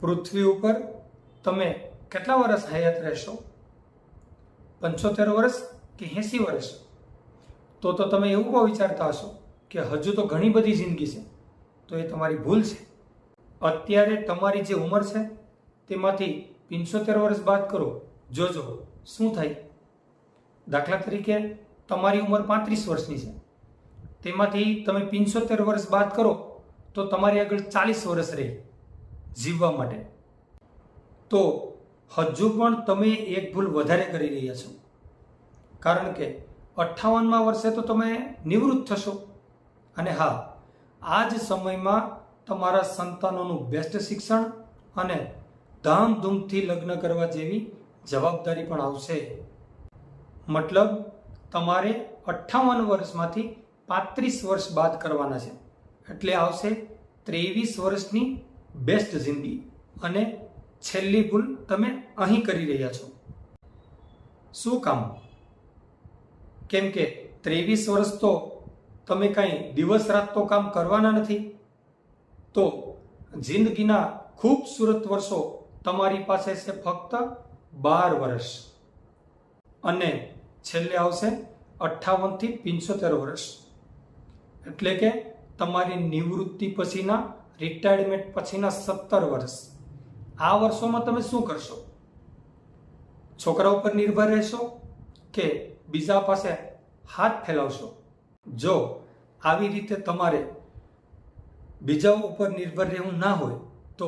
પૃથ્વી ઉપર તમે કેટલા વર્ષ હયાત રહેશો? 75 વર્ષ કે 80 વર્ષ? તો તમે એવું પણ વિચારતા હશો કે હજુ તો ઘણી બધી જિંદગી છે. તો એ તમારી ભૂલ છે. અત્યારે તમારી જે ઉંમર છે તેમાંથી 75 વર્ષ બાદ કરો, જોજો શું થાય. દાખલા તરીકે તમારી ઉંમર 35 વર્ષની છે, તેમાંથી તમે 75 વર્ષ બાદ કરો તો તમારી આગળ 40 વર્ષ રહે જીવવા માટે. તો હજુ પણ તમે એક ભૂલ વધારે કરી રહ્યા છો, કારણ કે 58મા વર્ષે તો તમે નિવૃત્ત થશો. અને હા, આ જ સમયમાં તમારા સંતાનોનું બેસ્ટ શિક્ષણ અને ધામધૂમથી લગ્ન કરવા જેવી જવાબદારી પણ આવશે. મતલબ તમારે 58 વર્ષમાંથી 35 વર્ષ બાદ કરવાના છે. એટલે આવશે 23 વર્ષની બેસ્ટ જિંદગી. અને છેલ્લી ભૂલ તમે અહીં કરી રહ્યા છો. શું કામ? કેમ કે 23 વર્ષ તો તમે કાંઈ દિવસ રાત તો કામ કરવાના નથી. તો જિંદગીના ખૂબસૂરત વર્ષો તમારી પાસે છે ફક્ત 12 વર્ષ. અને છેલ્લે આવશે 58 થી 75 વર્ષ. એટલે કે તમારી નિવૃત્તિ પછીના, રિટાયરમેન્ટ પછીના 17 વર્ષ. આ વર્ષોમાં તમે શું કરશો? છોકરા ઉપર નિર્ભર રહેશો કે બીજા પાસે હાથ ફેલાવશો? જો આવી રીતે તમારે બીજા ઉપર નિર્ભર રહેવું ના હોય તો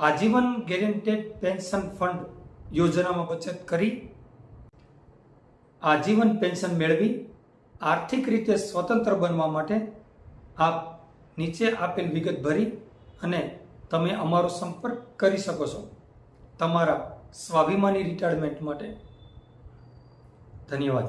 આજીવન ગેરંટેડ પેન્શન ફંડ યોજનામાં બચત કરી આજીવન પેન્શન મેળવી આર્થિક રીતે સ્વતંત્ર બનવા માટે આપ નીચે આપેલ વિગત ભરી અને તમે અમારો સંપર્ક કરી શકો છો તમારા સ્વાભિમાની રિટાયરમેન્ટ માટે. ધન્યવાદ.